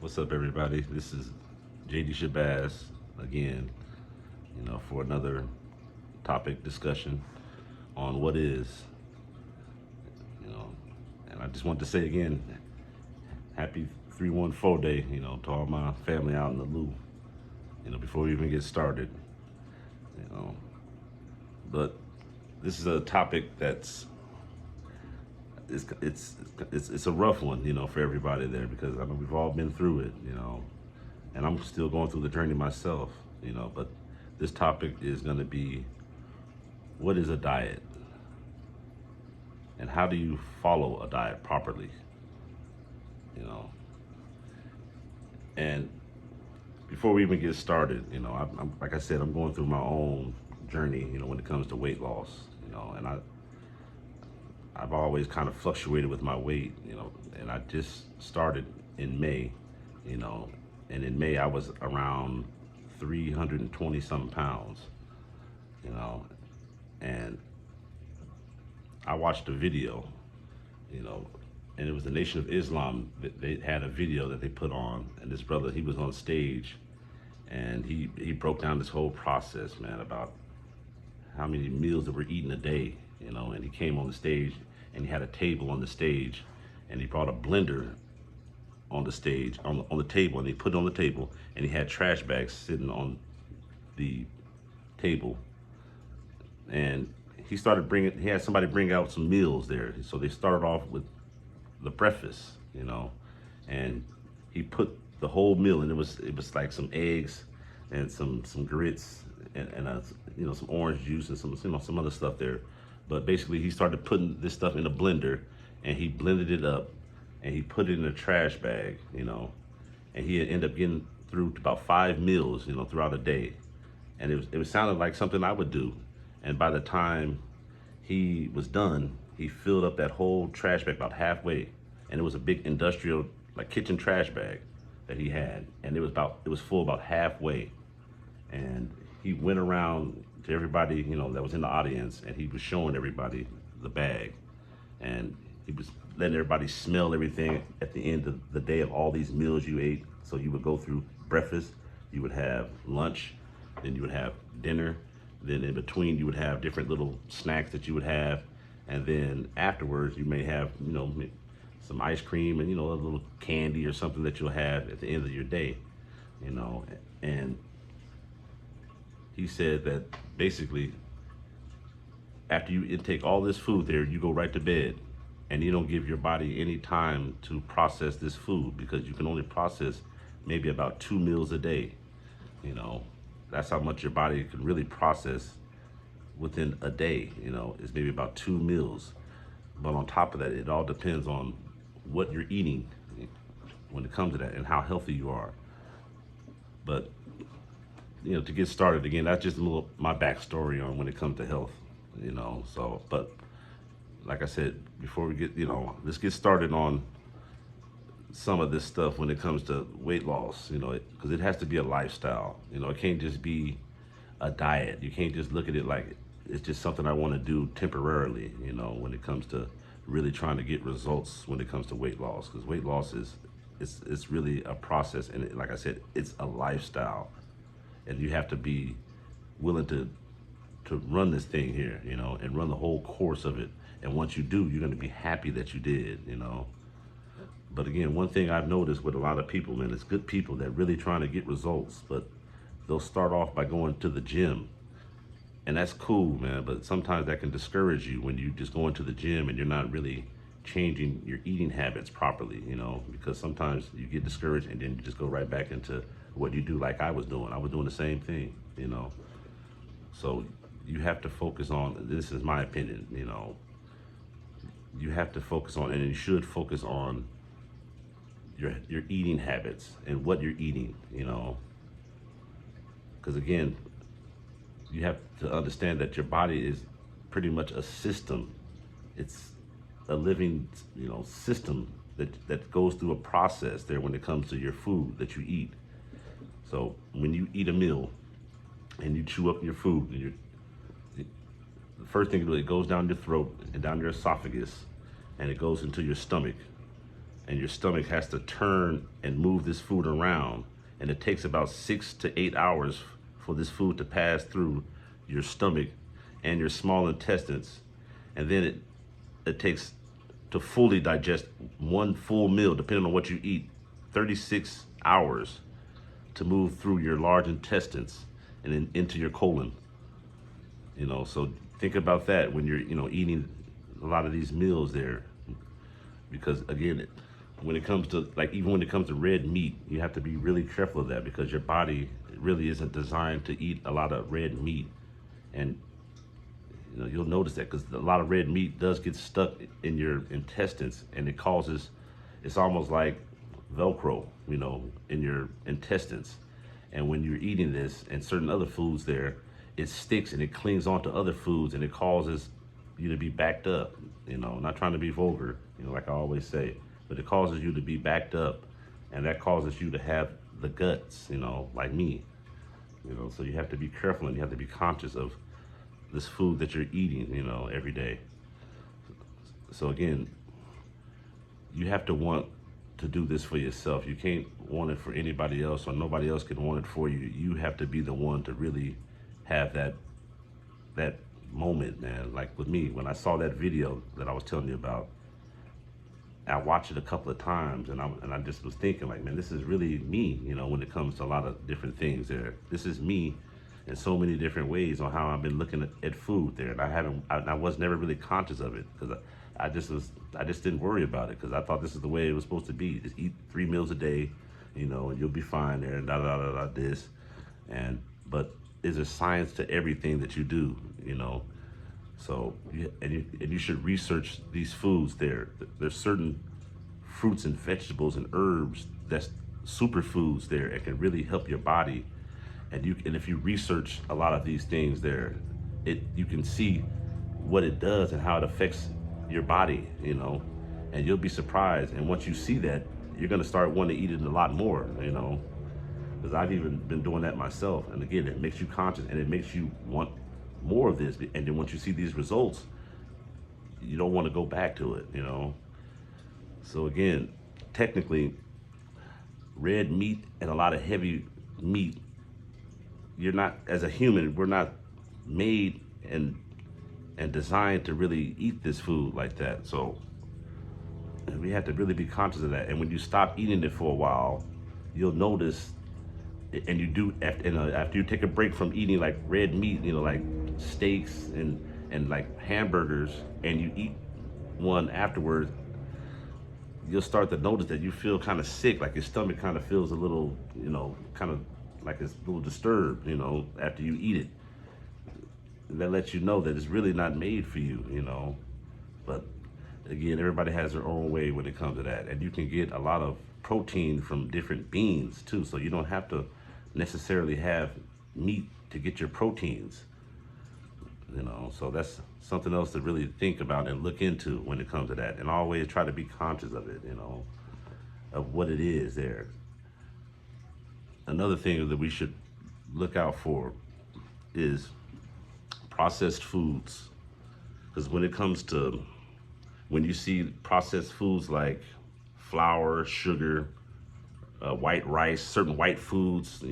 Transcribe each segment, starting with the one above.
What's up, everybody? This is JD Shabazz again, for another topic discussion on what is, you know, and I just want to say again, happy 314 day, to all my family out in the Lou, before we even get started, you know. But this is a topic that's it's a rough one, for everybody there because I mean we've all been through it, and I'm still going through the journey myself, But this topic is going to be what is a diet and how do you follow a diet properly, And before we even get started, I'm like I said, I'm going through my own journey, when it comes to weight loss, and I've always kind of fluctuated with my weight, and I just started in May, and in May I was around 320 something pounds, you know, and I watched a video, you know, and it was the Nation of Islam. They had a video that they put on, and this brother, he was on stage, and he broke down this whole process, man, about how many meals that we're eating a day, and he came on the stage and he had a table on the stage and he brought a blender on the stage, on the table, and he put it on the table and he had trash bags sitting on the table, and he had somebody bring out some meals there. So they started off with the breakfast, and he put the whole meal, and it was like some eggs and some grits and some orange juice and some other stuff there. But basically he started putting this stuff in a blender and he blended it up and he put it in a trash bag, and he ended up getting through about 5 meals, throughout a day. And it was sounded like something I would do. And by the time he was done, he filled up that whole trash bag about halfway. And it was a big industrial, like kitchen trash bag that he had. And it was full about halfway. And he went around to everybody, that was in the audience, and he was showing everybody the bag. And he was letting everybody smell everything at the end of the day of all these meals you ate. So you would go through breakfast, you would have lunch, then you would have dinner, then in between you would have different little snacks that you would have, and then afterwards you may have, some ice cream and, a little candy or something that you'll have at the end of your day, and he said that basically after you intake all this food there, you go right to bed and you don't give your body any time to process this food because you can only process maybe about 2 meals a day. That's how much your body can really process within a day, is maybe about 2 meals. But on top of that, it all depends on what you're eating when it comes to that and how healthy you are. But to get started again, that's just a little my backstory on when it comes to health, So, but like I said, before we get, let's get started on some of this stuff when it comes to weight loss, because it has to be a lifestyle. It can't just be a diet. You can't just look at it like it's just something I want to do temporarily, when it comes to really trying to get results when it comes to weight loss, because weight loss it's really a process, and like I said, it's a lifestyle, and you have to be willing to run this thing here, and run the whole course of it. And once you do, you're going to be happy that you did, But again, one thing I've noticed with a lot of people, man, it's good people that really trying to get results, but they'll start off by going to the gym. And that's cool, man, but sometimes that can discourage you when you just go into the gym and you're not really changing your eating habits properly, because sometimes you get discouraged and then you just go right back into what you do, like I was doing. I was doing the same thing, So you have to focus on, this is my opinion, you have to focus on, and you should focus on your eating habits and what you're eating, because again, you have to understand that your body is pretty much a system. It's a living, system that goes through a process there when it comes to your food that you eat. So when you eat a meal and you chew up your food, and the first thing you do, it goes down your throat and down your esophagus, and it goes into your stomach. and your stomach has to turn and move this food around, and it takes about 6 to 8 hours for this food to pass through your stomach and your small intestines, and then it takes to fully digest one full meal, depending on what you eat, 36 hours to move through your large intestines and then into your colon. So think about that when you're eating a lot of these meals there, because again, when it comes to, like, even when it comes to red meat, you have to be really careful of that, because your body really isn't designed to eat a lot of red meat. And you'll notice that, because a lot of red meat does get stuck in your intestines, and it's almost like Velcro, in your intestines. And when you're eating this and certain other foods there, it sticks and it clings onto other foods, and it causes you to be backed up. Not trying to be vulgar, like I always say, but it causes you to be backed up, and that causes you to have the guts, like me. So you have to be careful, and you have to be conscious of this food that you're eating, every day. So again, you have to want to do this for yourself. You can't want it for anybody else, or nobody else can want it for you. You have to be the one to really have that moment, man. Like with me, when I saw that video that I was telling you about, I watched it a couple of times, and I just was thinking, like, man, this is really me, when it comes to a lot of different things there. This is me in so many different ways on how I've been looking at food there. And I was never really conscious of it, because I just didn't worry about it, because I thought this is the way it was supposed to be. Just eat 3 meals a day, and you'll be fine there, and this. But there's a science to everything that you do, So you should research these foods there. There's certain fruits and vegetables and herbs that's superfoods there, and can really help your body. And if you research a lot of these things there, you can see what it does and how it affects your body, and you'll be surprised. And once you see that, you're gonna start wanting to eat it a lot more, because I've even been doing that myself. And again, it makes you conscious, and it makes you want more of this. And then once you see these results, you don't want to go back to it, So again, technically, red meat and a lot of heavy meat, you're not, as a human, we're not made and designed to really eat this food like that. So we have to really be conscious of that. And when you stop eating it for a while, you'll notice, and you do after you take a break from eating like red meat, like steaks and like hamburgers, and you eat one afterwards, you'll start to notice that you feel kind of sick, like your stomach kind of feels a little, kind of like it's a little disturbed, after you eat it. And that lets you know that it's really not made for you, But again, everybody has their own way when it comes to that. And you can get a lot of protein from different beans too, so you don't have to necessarily have meat to get your proteins. So that's something else to really think about and look into when it comes to that. And always try to be conscious of it, of what it is there. Another thing that we should look out for is processed foods. Because when you see processed foods like flour, sugar, white rice, certain white foods,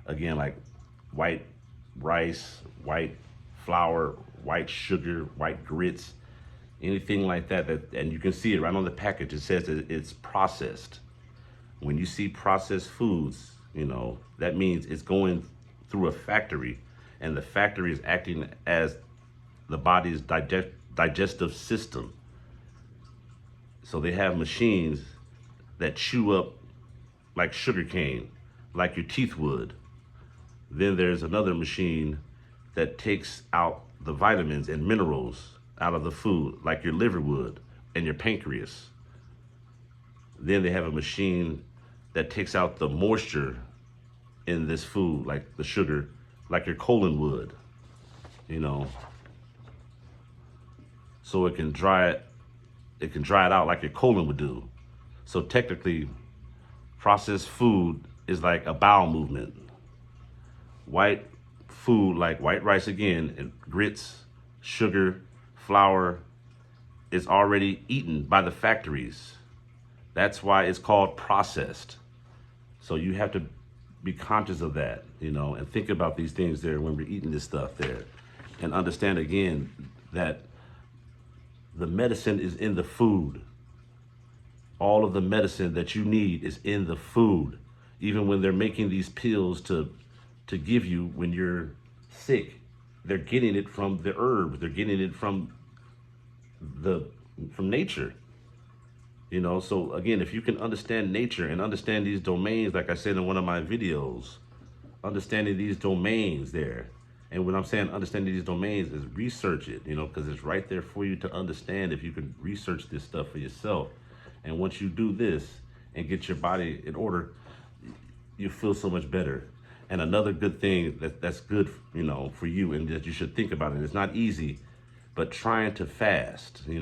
again, like white rice, white flour, white sugar, white grits, anything like that, and you can see it right on the package. It says that it's processed. When you see processed foods, that means it's going through a factory, and the factory is acting as the body's digestive system. So they have machines that chew up like sugar cane, like your teeth would. Then there's another machine that takes out the vitamins and minerals out of the food, like your liver would and your pancreas. Then they have a machine that takes out the moisture in this food, like the sugar, like your colon would, so it can dry it out like your colon would do. So technically, processed food is like a bowel movement. White food, like white rice again, and grits, sugar, flour, is already eaten by the factories. That's why it's called processed. So you have to be conscious of that, and think about these things there when we're eating this stuff there. And understand again that the medicine is in the food. All of the medicine that you need is in the food. Even when they're making these pills to give you when you're sick, they're getting it from the herbs. They're getting it the from nature. So again, if you can understand nature and understand these domains, like I said in one of my videos, understanding these domains there. And when I'm saying understanding these domains is research it, because it's right there for you to understand if you can research this stuff for yourself. And once you do this and get your body in order, you feel so much better. And another good thing that's good, for you and that you should think about it. It's not easy, but trying to fast,